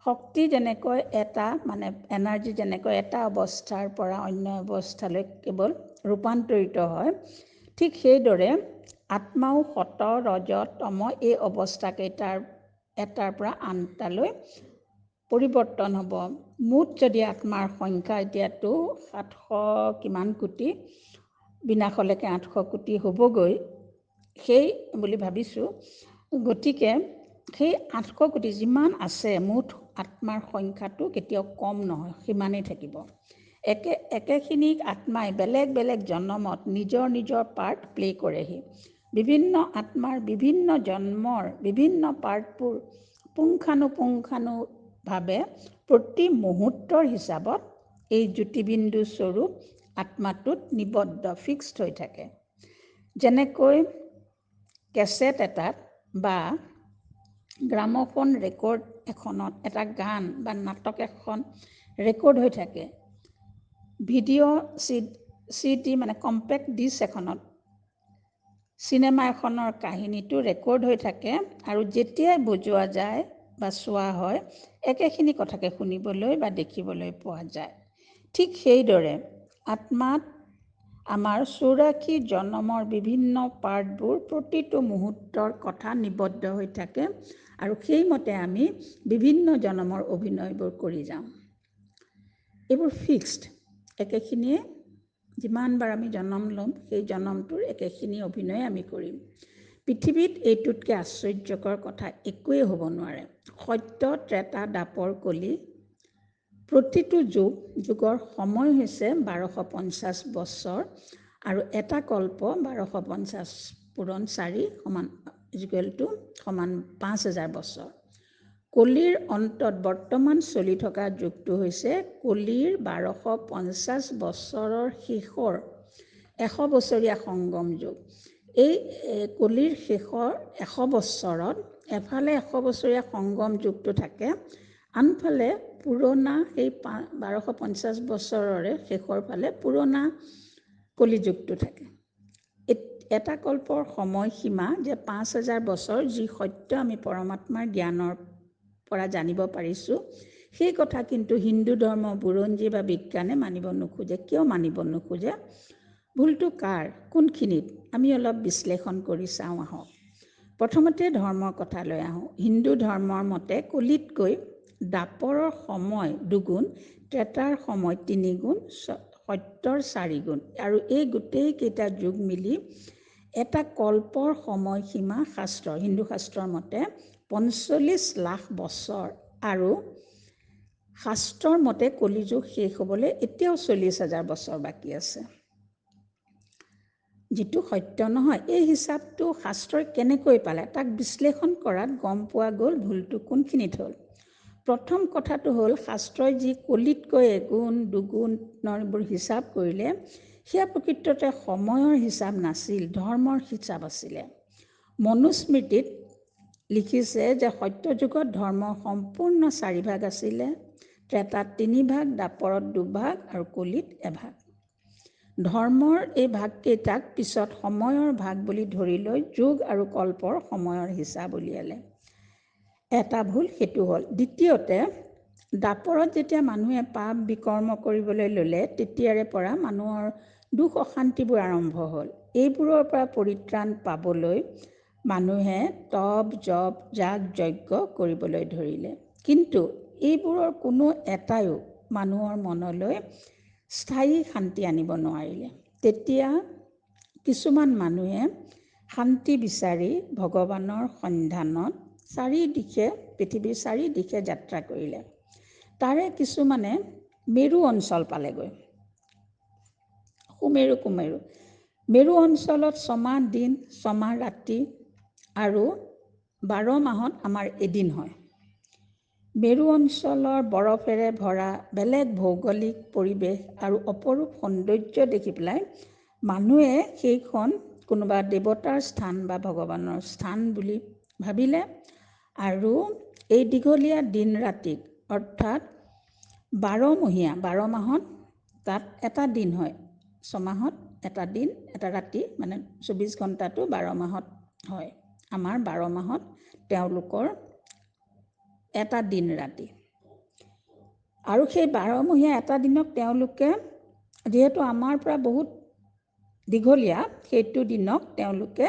Speaker 1: শক্তি যেনেকৈ এটা এনাৰ্জি যেনেকৈ এটা অৱস্থাৰ পৰা অন্য অৱস্থালৈ কেৱল ৰূপান্তৰিত হয়, ঠিক সেইদৰে আত্মাও সত ৰজ তম এই অৱস্থাকেইটাৰ এটাৰ পৰা আনটালৈ পৰিৱৰ্তন হ'ব। মুঠ যদি আত্মাৰ সংখ্যা এতিয়াতো 700 কিমান কোটি, বিনাশলৈকে 800 কোটি হ'বগৈ সেই বুলি ভাবিছোঁ। গতিকে সেই 800 কোটি যিমান আছে মুঠ আত্মাৰ সংখ্যাটো কেতিয়াও কম নহয়, সিমানেই থাকিব। একেখিনি আত্মাই বেলেগ বেলেগ জন্মত নিজৰ নিজৰ পাৰ্ট প্লে কৰেহি। বিভিন্ন আত্মাৰ বিভিন্ন জন্মৰ বিভিন্ন পাৰ্টবোৰ পুংখানুপুংখানুভাৱে প্ৰতি মুহূৰ্তৰ হিচাপত এই জ্যোতিবিন্দু স্বৰূপ আত্মাটোত নিবদ্ধ ফিক্সড হৈ থাকে। যেনেকৈ কেছেট এটাত বা গ্ৰামোফোন ৰেকৰ্ড এখনত এটা গান বা নাটক এখন ৰেকৰ্ড হৈ থাকে। ভিডিঅ' CD মানে কম্পেক্ট ডিস্ক এখনত চিনেমা এখনৰ কাহিনীটো ৰেকৰ্ড হৈ থাকে আৰু যেতিয়াই বজোৱা যায় বা চোৱা হয় একেখিনি কথাকে শুনিবলৈ বা দেখিবলৈ পোৱা যায়। ঠিক সেইদৰে আত্মাত আমাৰ 84 জনমৰ বিভিন্ন পাৰ্টবোৰ প্ৰতিটো মুহূৰ্তৰ কথা নিবদ্ধ হৈ থাকে আৰু সেইমতে আমি বিভিন্ন জনমৰ অভিনয়বোৰ কৰি যাওঁ। এইবোৰ ফিক্সড, একেখিনিয়ে যিমানবাৰ আমি জন্ম ল'ম সেই জন্মটোৰ একেখিনি অভিনয় আমি কৰিম। পৃথিৱীত এইটোতকৈ আশ্চৰ্যকৰ কথা একোৱেই হ'ব নোৱাৰে। সত্য, ত্ৰেতা, দ্বাপৰ, কলি প্ৰতিটো যুগৰ সময় হৈছে 1250 বছৰ আৰু এটা কল্প 1250 পূৰণ 4 সমান 5000 বছৰ। কলিৰ অন্তত বৰ্তমান চলি থকা যুগটো হৈছে কলিৰ 1250 বছৰৰ শেষৰ 100 বছৰীয়া সংগম যুগ। এই কলিৰ শেষৰ 100 বছৰত এফালে 100 বছৰীয়া সংগম যুগটো থাকে, আনফালে পুৰণা সেই 1250 বছৰৰে শেষৰ ফালে পুৰণা কলিযুগটো থাকে। এটা কল্পৰ সময়সীমা যে 5000 বছৰ, যি সত্য আমি পৰমাত্মাৰ জ্ঞানৰ পৰা জানিব পাৰিছোঁ, সেই কথা কিন্তু হিন্দু ধৰ্ম, বুৰঞ্জী বা বিজ্ঞানে মানিব নোখোজে। কিয় মানিব নোখোজে? ভুলটো কাৰ, কোনখিনিত? আমি অলপ বিশ্লেষণ কৰি চাওঁ আহক। প্ৰথমতে ধৰ্মৰ কথালৈ আহোঁ। হিন্দু ধৰ্মৰ মতে কলিতকৈ দ্বাপৰৰ সময় 2 গুণ, ত্ৰেতাৰ সময় 3 গুণ, সত্যৰ 4 গুণ আৰু এই গোটেইকেইটা যুগ মিলি এটা কল্পৰ সময়সীমা হিন্দু শাস্ত্ৰৰ মতে 45 লাখ বছৰ আৰু শাস্ত্ৰৰ মতে কলিযুগ শেষ হ'বলৈ এতিয়াও 40,000 বছৰ বাকী আছে, যিটো সত্য নহয়। এই হিচাপটো শাস্ত্ৰই কেনেকৈ পালে? তাক বিশ্লেষণ কৰাত গম পোৱা গ'ল ভুলটো কোনখিনিত হ'ল। প্ৰথম কথাটো হ'ল, শাস্ত্ৰই যি কলিতকৈ 1 গুণ 2 গুণৰ হিচাপ কৰিলে সেয়া প্ৰকৃততে সময়ৰ হিচাপ নাছিল, ধৰ্মৰ হিচাপ আছিলে। মনুস্মৃতিত লিখিছে যে সত্য যুগত ধৰ্মৰ সম্পূৰ্ণ 4 ভাগ আছিলে, ত্ৰেতাত 3 ভাগ, দ্বাপৰত 2 ভাগ আৰু কলিত 1 ভাগ। ধৰ্মৰ এই ভাগকেইটাক পিছত সময়ৰ ভাগ বুলি ধৰি লৈ যুগ আৰু কল্পৰ সময়ৰ হিচাপ উলিয়ালে। এটা ভুল সেইটো হ'ল। দ্বিতীয়তে, দ্বাপৰত যেতিয়া মানুহে পাপ বিকৰ্ম কৰিবলৈ ল'লে তেতিয়াৰে পৰা মানুহৰ দুখ অশান্তিবোৰ আৰম্ভ হ'ল। এইবোৰৰ পৰা পৰিত্ৰাণ পাবলৈ মানুহে তপ, জপ, যাগ, যজ্ঞ কৰিবলৈ ধৰিলে। কিন্তু এইবোৰৰ কোনো এটাইও মানুহৰ মনলৈ স্থায়ী শান্তি আনিব নোৱাৰিলে। তেতিয়া কিছুমান মানুহে শান্তি বিচাৰি ভগৱানৰ সন্ধানত পৃথিৱীৰ 4 দিশে যাত্ৰা কৰিলে। তাৰে কিছুমানে মেৰু অঞ্চল পালেগৈ, সুমেৰু কুমেৰু। মেৰু অঞ্চলত 6 মাহ দিন 6 মাহ ৰাতি আৰু 12 মাহত আমাৰ এদিন হয়। মেৰু অঞ্চলৰ বৰফেৰে ভৰা বেলেগ ভৌগোলিক পৰিৱেশ আৰু অপৰূপ সৌন্দৰ্য দেখি পেলাই মানুহে সেইখন কোনোবা দেৱতাৰ স্থান বা ভগৱানৰ স্থান বুলি ভাবিলে আৰু এই দীঘলীয়া দিন ৰাতিক, অৰ্থাৎ 12 মাহত তাত এটা দিন হয়, 6 মাহত এটা দিন এটা ৰাতি, মানে 24 ঘণ্টাটো 12 মাহত হয়। আমাৰ 12 মাহত তেওঁলোকৰ এটা দিন ৰাতি। আৰু সেই 12 এটা দিনক তেওঁলোকে, যিহেতু আমাৰ পৰা বহুত দীঘলীয়া, সেইটো দিনক তেওঁলোকে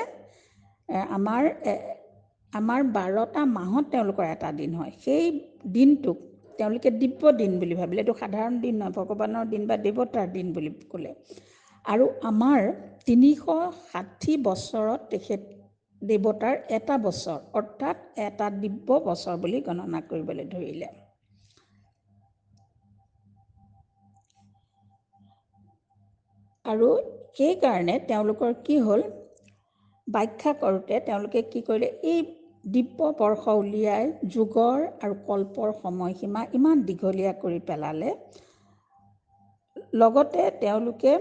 Speaker 1: আমাৰ 12টা মাহত তেওঁলোকৰ এটা দিন হয়। সেই দিনটোক তেওঁলোকে দিব্য দিন বুলি ভাবিলে। এইটো সাধাৰণ দিন নহয়, ভগৱানৰ দিন বা দেৱতাৰ দিন বুলি ক'লে। আৰু আমাৰ 360 বছৰত দেৱতাৰ এটা বছৰ, অৰ্থাৎ এটা দিব্য বছৰ বুলি গণনা কৰিবলৈ ধৰিলে। আৰু সেইকাৰণে তেওঁলোকৰ কি হ'ল, ব্যাখ্যা কৰোঁতে তেওঁলোকে কি কৰিলে, এই দিব্য বৰ্ষ উলিয়াই যুগৰ আৰু কল্পৰ সময়সীমা ইমান দীঘলীয়া কৰি পেলালে। লগতে তেওঁলোকে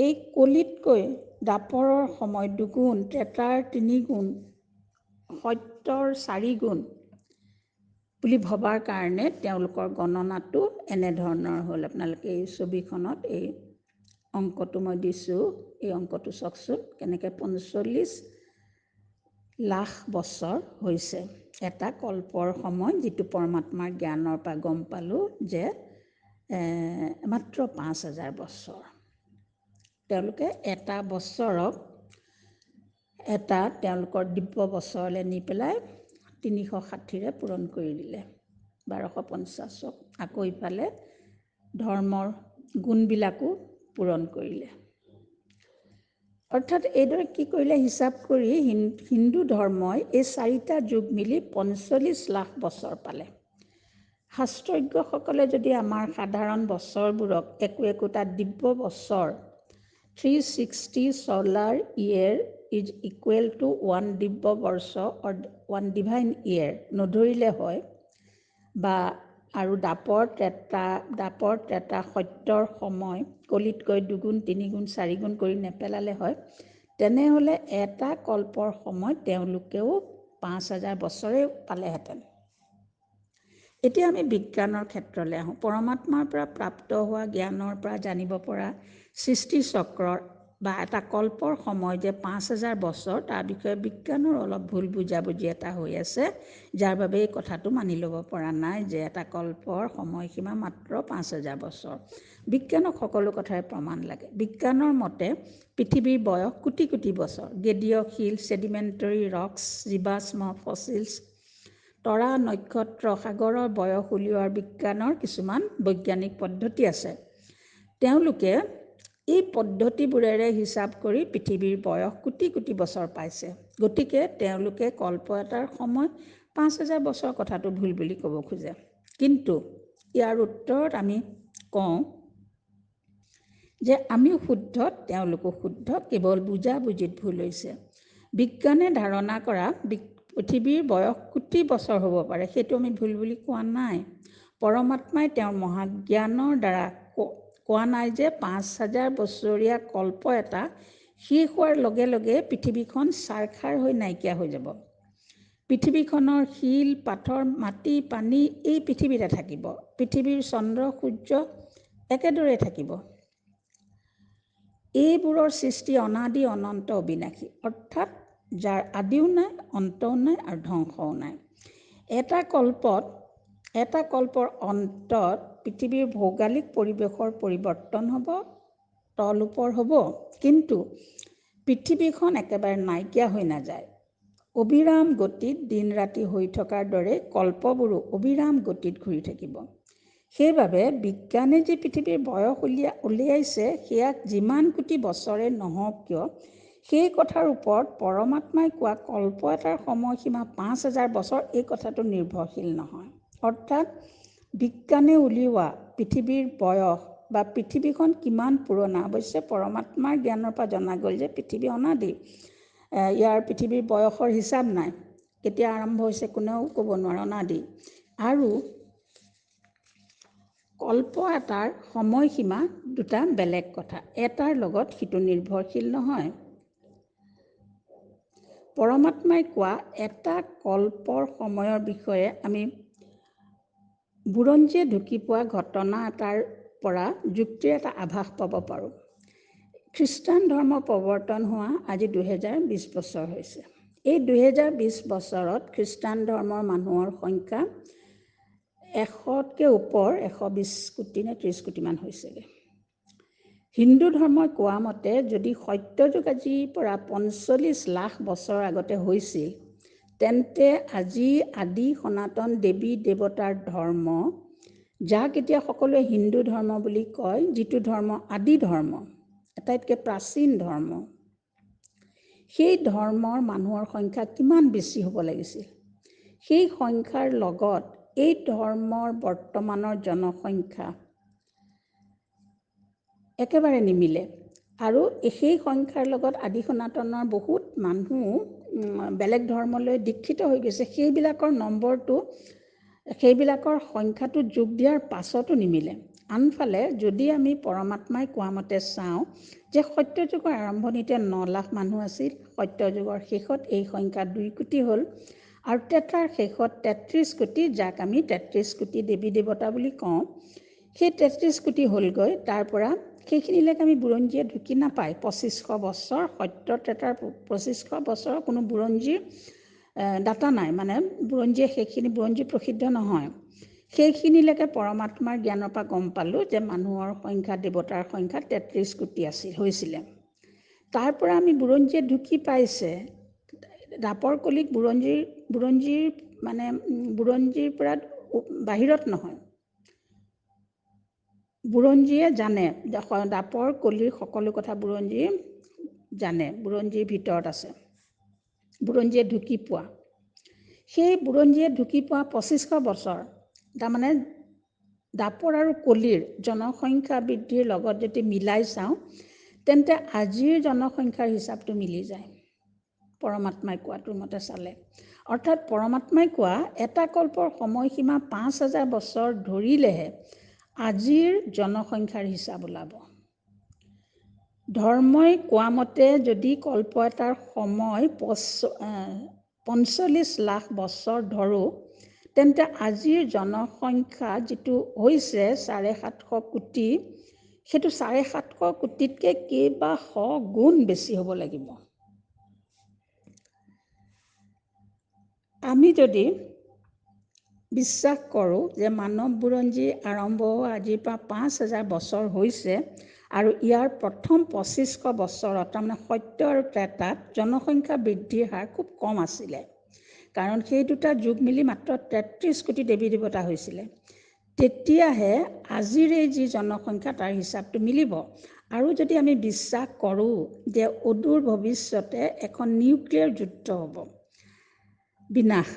Speaker 1: এই কলিতকৈ দ্বাপৰৰ সময় 2 গুণ, ত্ৰেতাৰ 3 গুণ, সত্যৰ 4 গুণ বুলি ভবাৰ কাৰণে তেওঁলোকৰ গণনাটো এনেধৰণৰ হ'ল। আপোনালোকে এই ছবিখনত এই অংকটো মই দিছোঁ, এই অংকটো চাওকচোন কেনেকৈ 45 লাখ বছৰ হৈছে এটা কল্পৰ সময়, যিটো পৰমাত্মাৰ জ্ঞানৰ পৰা গম পালোঁ যে মাত্ৰ 5000 বছৰ। তেওঁলোকে এটা বছৰক এটা তেওঁলোকৰ দিব্য বছৰলৈ নি পেলাই 360ৰে পূৰণ কৰি দিলে, 1250ক। আকৌ ইফালে ধৰ্মৰ গুণবিলাকো পূৰণ কৰিলে। অৰ্থাৎ এইদৰে কি কৰিলে, হিচাপ কৰি হিন্দু ধৰ্মই এই 4টা যুগ মিলি 45 লাখ বছৰ পালে। শাস্ত্ৰজ্ঞসকলে যদি আমাৰ সাধাৰণ বছৰবোৰক একোটা দিব্য বছৰ 360 solar year is equal to 1 দিব্য বৰ্ষ or 1 divine year নধৰিলে হয়, বা আৰু দাপৰ ত্ৰেতা সত্যৰ সময় কলিতকৈ 2 গুণ 3 গুণ 4 গুণ কৰি নেপেলালে হয়, তেনেহ'লে এটা কল্পৰ সময় তেওঁলোকেও 5000 বছৰে পালেহেঁতেন। এতিয়া আমি বিজ্ঞানৰ ক্ষেত্ৰলৈ আহোঁ। পৰমাত্মাৰ পৰা প্ৰাপ্ত হোৱা জ্ঞানৰ পৰা জানিব পৰা সৃষ্টি চক্ৰৰ বা এটা কল্পৰ সময় যে 5000 বছৰ, তাৰ বিষয়ে বিজ্ঞানৰ অলপ ভুল বুজাবুজি এটা হৈ আছে, যাৰ বাবে এই কথাটো মানি ল'ব পৰা নাই যে এটা কল্পৰ সময়সীমা মাত্ৰ 5000 বছৰ। বিজ্ঞানক সকলো কথাই প্ৰমাণ লাগে। বিজ্ঞানৰ মতে পৃথিৱীৰ বয়স কোটি কোটি বছৰ। গেদীয় শিল, ছেডিমেণ্টাৰী ৰক্স, জীৱাশ্ম, ফচিলছ, তৰা, নক্ষত্ৰ, সাগৰৰ বয়স উলিওৱাৰ বিজ্ঞানৰ কিছুমান বৈজ্ঞানিক পদ্ধতি আছে। তেওঁলোকে এই পদ্ধতিবোৰেৰে হিচাপ কৰি পৃথিৱীৰ বয়স কোটি কোটি বছৰ পাইছে। গতিকে তেওঁলোকে কল্প এটাৰ সময় 5000 বছৰ কথাটো ভুল বুলি ক'ব খোজে। কিন্তু ইয়াৰ উত্তৰত আমি কওঁ যে আমিও শুদ্ধ, তেওঁলোকো শুদ্ধ, কেৱল বুজাবুজিত ভুল হৈছে। বিজ্ঞানে ধাৰণা কৰা পৃথিৱীৰ বয়স কোটি বছৰ হ'ব পাৰে, সেইটো আমি ভুল বুলি কোৱা নাই। পৰমাত্মাই তেওঁৰ মহাজ্ঞানৰ দ্বাৰা কোৱা নাই যে 5000 বছৰীয়া কল্প এটা শেষ হোৱাৰ লগে লগে পৃথিৱীখন ছাৰখাৰ হৈ নাইকিয়া হৈ যাব। পৃথিৱীখনৰ শিল, পাথৰ, মাটি, পানী এই পৃথিৱীতে থাকিব। পৃথিৱীৰ চন্দ্ৰ, সূৰ্য একেদৰে থাকিব। এইবোৰৰ সৃষ্টি অনাদি, অনন্ত, অবিনাশী, অৰ্থাৎ যাৰ আদিও নাই, অন্তও নাই আৰু ধ্বংসও নাই। এটা কল্পৰ অন্তত পৃথিৱীৰ ভৌগোলিক পৰিৱেশৰ পৰিৱৰ্তন হ'ব, তল ওপৰ হ'ব, কিন্তু পৃথিৱীখন একেবাৰে নাইকিয়া হৈ নাযায়। অবিৰাম গতিত দিন ৰাতি হৈ থকাৰ দৰে কল্পবোৰো অবিৰাম গতিত ঘূৰি থাকিব। সেইবাবে বিজ্ঞানে যি পৃথিৱীৰ বয়স উলিয়াইছে, সেয়া যিমান কোটি বছৰে নহওক কিয়, সেই কথাৰ ওপৰত পৰমাত্মাই কোৱা কল্প এটাৰ সময়সীমা 5000 বছৰ, এই কথাটো নিৰ্ভৰশীল নহয়। অৰ্থাৎ বিজ্ঞানে উলিওৱা পৃথিৱীৰ বয়স বা পৃথিৱীখন কিমান পুৰণা, অৱশ্যে পৰমাত্মাৰ জ্ঞানৰ পৰা জনা গ'ল যে পৃথিৱী অনাদি, ইয়াৰ পৃথিৱীৰ বয়সৰ হিচাপ নাই, কেতিয়া আৰম্ভ হৈছে কোনেও ক'ব নোৱাৰে, অনাদি। আৰু কল্প এটাৰ সময়সীমা দুটা বেলেগ কথা, এটাৰ লগত সিটো নিৰ্ভৰশীল নহয়। পৰমাত্মাই কোৱা এটা কল্পৰ সময়ৰ বিষয়ে আমি বুৰঞ্জীয়ে ঢুকি পোৱা ঘটনা এটাৰ পৰা যুক্তিৰ এটা আভাস পাব পাৰোঁ। খ্ৰীষ্টান ধৰ্ম প্ৰৱৰ্তন হোৱা আজি 2020 বছৰ হৈছে। এই 2020 বছৰত খ্ৰীষ্টান ধৰ্মৰ মানুহৰ সংখ্যা 100তকৈ ওপৰ, 120 কোটি নে 30 কোটিমান হৈছেগৈ। হিন্দু ধৰ্মই কোৱা মতে যদি সত্যযুগ আজিৰ পৰা 45 লাখ বছৰ আগতে হৈছিল, তেন্তে আজি আদি সনাতন দেৱী দেৱতাৰ ধৰ্ম, যাক এতিয়া সকলোৱে হিন্দু ধৰ্ম বুলি কয়, যিটো ধৰ্ম আদি ধৰ্ম, আটাইতকৈ প্ৰাচীন ধৰ্ম, সেই ধৰ্মৰ মানুহৰ সংখ্যা কিমান বেছি হ'ব লাগিছিল। সেই সংখ্যাৰ লগত এই ধৰ্মৰ বৰ্তমানৰ জনসংখ্যা একেবাৰে নিমিলে। আৰু সেই সংখ্যাৰ লগত আদি সনাতনৰ বহুত মানুহ বেলেগ ধৰ্মলৈ দীক্ষিত হৈ গৈছে, সেইবিলাকৰ সংখ্যাটো যোগ দিয়াৰ পাছতো নিমিলে। আনফালে যদি আমি পৰমাত্মাই কোৱা মতে চাওঁ যে সত্যযুগৰ আৰম্ভণিতে 9 লাখ মানুহ আছিল, সত্যযুগৰ শেষত এই সংখ্যা 2 কোটি হ'ল, আৰু তেতাৰ শেষত 33 কোটি, যাক আমি 33 কোটি দেৱী দেৱতা বুলি কওঁ, সেই 33 কোটি হ'লগৈ। তাৰ পৰা সেইখিনিলৈকে আমি বুৰঞ্জীয়ে ঢুকি নাপায়। 2500 বছৰ সত্য ত্ৰেতাৰ 2500 বছৰৰ কোনো বুৰঞ্জীৰ ডাটা নাই, মানে বুৰঞ্জীয়ে সেইখিনি বুৰঞ্জী প্ৰসিদ্ধ নহয়। সেইখিনিলৈকে পৰমাত্মাৰ জ্ঞানৰ পৰা গম পালোঁ যে মানুহৰ সংখ্যা, দেৱতাৰ সংখ্যা 33 কোটি হৈছিলে। তাৰ পৰা আমি বুৰঞ্জীয়ে ঢুকি পাইছে দাপৰ কলিক বুৰঞ্জীৰ মানে বুৰঞ্জীৰ পৰা বাহিৰত নহয়। বুৰঞ্জীয়ে জানে, দাপৰ কলিৰ সকলো কথা বুৰঞ্জীয়ে জানে, বুৰঞ্জীৰ ভিতৰত আছে। বুৰঞ্জীয়ে ঢুকি পোৱা, সেই বুৰঞ্জীয়ে ঢুকি পোৱা 2500 বছৰ, তাৰমানে দাপৰ আৰু কলিৰ জনসংখ্যা বৃদ্ধিৰ লগত যদি মিলাই চাওঁ তেন্তে আজিৰ জনসংখ্যাৰ হিচাপটো মিলি যায় পৰমাত্মাই কোৱাটোৰ মতে চালে। অৰ্থাৎ পৰমাত্মাই কোৱা এটা কল্পৰ সময়সীমা 5000 বছৰ ধৰিলেহে আজিৰ জনসংখ্যাৰ হিচাপ ওলাব। ধৰ্মই কোৱা মতে যদি কল্প এটাৰ সময় 45 লাখ বছৰ ধৰোঁ তেন্তে আজিৰ জনসংখ্যা যিটো হৈছে 750 কোটি, সেইটো 750 কোটিতকৈ কেইবা শ গুণ বেছি হ'ব লাগিব। আমি যদি বিশ্বাস কৰোঁ যে মানৱ বুৰঞ্জী আৰম্ভ হোৱা আজিৰ পৰা 5000 বছৰ হৈছে আৰু ইয়াৰ প্ৰথম 2500 বছৰত, তাৰমানে সত্য আৰু ত্ৰেতাত জনসংখ্যা বৃদ্ধিৰ হাৰ খুব কম আছিলে, কাৰণ সেই দুটা যুগ মিলি মাত্ৰ 33 কোটি দেৱী দেৱতা হৈছিলে, তেতিয়াহে আজিৰ এই যি জনসংখ্যা তাৰ হিচাপটো মিলিব। আৰু যদি আমি বিশ্বাস কৰোঁ যে অদূৰ ভৱিষ্যতে এখন নিউক্লিয়াৰ যুদ্ধ হ'ব, বিনাশ,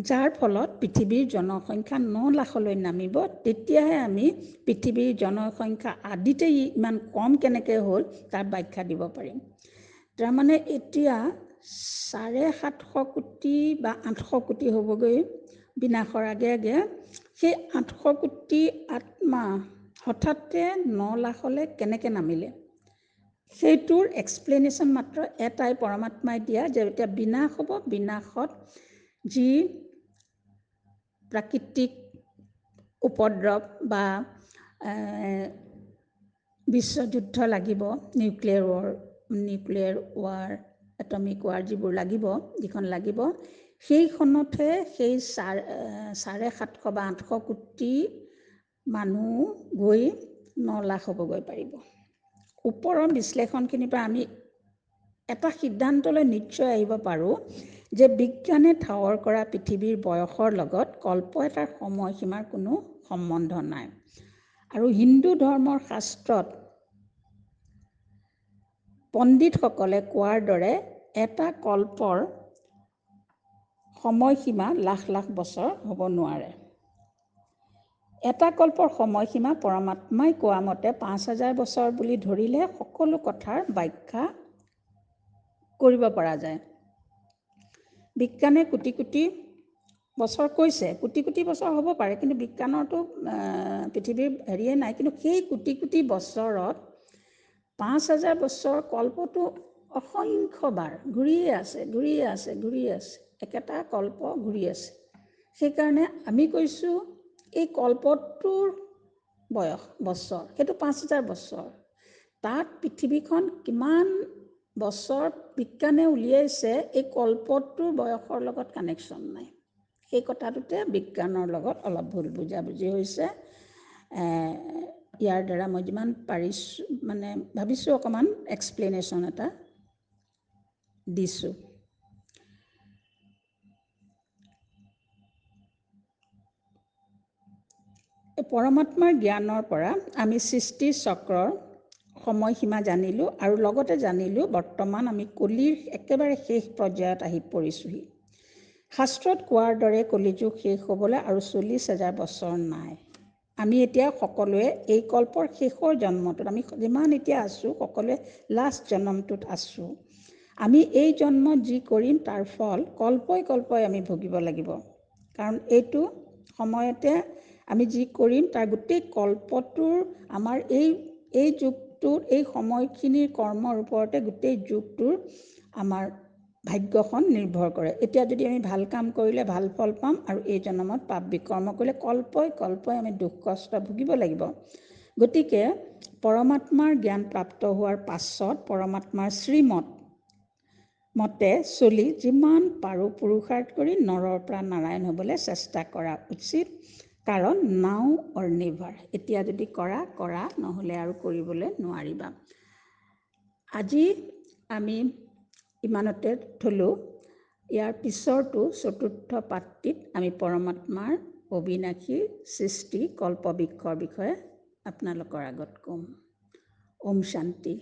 Speaker 1: যাৰ ফলত পৃথিৱীৰ জনসংখ্যা 9 লাখলৈ নামিব, তেতিয়াহে আমি পৃথিৱীৰ জনসংখ্যা আদিতেই ইমান কম কেনেকৈ হ'ল তাৰ ব্যাখ্যা দিব পাৰিম। তাৰমানে এতিয়া 750 কোটি বা 800 কোটি হ'বগৈ বিনাশৰ আগে আগে। সেই 800 কোটি আত্মা হঠাতে 9 লাখলৈ কেনেকৈ নামিলে, সেইটোৰ এক্সপ্লেনেশ্যন মাত্ৰ এটাই পৰমাত্মাই দিয়া, যে এতিয়া বিনাশ হ'ব, বিনাশত যি প্ৰাকৃতিক উপদ্ৰৱ বা বিশ্বযুদ্ধ লাগিব, নিউক্লিয়াৰ ৱাৰ, এটমিক ৱাৰ যিবোৰ লাগিব, যিখন লাগিব, সেইখনতহে সেই 750 বা 800 কোটি মানুহ গৈ 9 লাখ হ'বগৈ পাৰিব। ওপৰৰ বিশ্লেষণখিনিৰ পৰা আমি এটা সিদ্ধান্তলৈ নিশ্চয় আহিব পাৰোঁ যে বিজ্ঞানে ঠাৱৰ কৰা পৃথিৱীৰ বয়সৰ লগত কল্প এটাৰ সময়সীমাৰ কোনো সম্বন্ধ নাই। আৰু হিন্দু ধৰ্মৰ শাস্ত্ৰত পণ্ডিতসকলে কোৱাৰ দৰে এটা কল্পৰ সময়সীমা লাখ লাখ বছৰ হ'ব নোৱাৰে। এটা কল্পৰ সময়সীমা পৰমাত্মাই কোৱা মতে 5000 বছৰ বুলি ধৰিলে সকলো কথাৰ ব্যাখ্যা কৰিব পৰা যায়। বিজ্ঞানে কোটি কোটি বছৰ কৈছে, কোটি কোটি বছৰ হ'ব পাৰে, কিন্তু বিজ্ঞানৰতো পৃথিৱীৰ হেৰিয়ে নাই, কিন্তু সেই কোটি কোটি বছৰত 5000 বছৰ কল্পটো অসংখ্যবাৰ ঘূৰিয়ে আছে, একেটা কল্প ঘূৰি আছে। সেইকাৰণে আমি কৈছোঁ এই কল্পটোৰ বয়স বছৰ, সেইটো 5000 বছৰ। তাত পৃথিৱীখন কিমান বছৰ বিজ্ঞানে উলিয়াইছে, এই কল্পটোৰ বয়সৰ লগত কানেকশ্যন নাই। সেই কথাটোতে বিজ্ঞানৰ লগত অলপ ভুল বুজাবুজি হৈছে। ইয়াৰ দ্বাৰা মই যিমান পাৰিছোঁ মানে ভাবিছোঁ অকণমান এক্সপ্লেনেশ্যন এটা দিছোঁ। পৰমাত্মাৰ জ্ঞানৰ পৰা আমি সৃষ্টি চক্ৰৰ সময়সীমা জানিলোঁ আৰু লগতে জানিলোঁ বৰ্তমান আমি কলিৰ একেবাৰে শেষ পৰ্যায়ত আহি পৰিছোঁহি। শাস্ত্ৰত কোৱাৰ দৰে কলিযুগ শেষ হ'বলৈ আৰু 40,000 বছৰ নাই। আমি এতিয়া সকলোৱে এই কল্পৰ শেষৰ জন্মটোত, আমি যিমান এতিয়া আছোঁ সকলোৱে লাষ্ট জন্মটোত আছোঁ। আমি এই জন্মত যি কৰিম তাৰ ফল কল্পই আমি ভুগিব লাগিব, কাৰণ এইটো সময়তে আমি যি কৰিম তাৰ গোটেই কল্পটোৰ আমাৰ এই যুগটোৰ এই সময়খিনিৰ কৰ্মৰ ওপৰতে গোটেই যুগটোৰ আমাৰ ভাগ্যখন নিৰ্ভৰ কৰে। এতিয়া যদি আমি ভাল কাম কৰিলে ভাল ফল পাম, আৰু এই জন্মত পাপ বিকৰ্ম কৰিলে কল্পই আমি দুখ কষ্ট ভুগিব লাগিব। গতিকে পৰমাত্মাৰ জ্ঞান প্ৰাপ্ত হোৱাৰ পাছত পৰমাত্মাৰ শ্ৰীমত মতে চলি যিমান পাৰোঁ পুৰুষাৰ্থ কৰি নৰৰ পৰা নাৰায়ণ হ'বলৈ চেষ্টা কৰা উচিত। কাৰণ নাও অৰ নেভাৰ, এতিয়া যদি কৰা নহ'লে আৰু কৰিবলৈ নোৱাৰিবা। আজি আমি ইমানতে থলোঁ। ইয়াৰ পিছৰটো চতুৰ্থ পাঠটিত আমি পৰমাত্মাৰ অবিনাশী সৃষ্টি কল্পবৃক্ষৰ বিষয়ে আপোনালোকৰ আগত ক'ম। ওম শান্তি।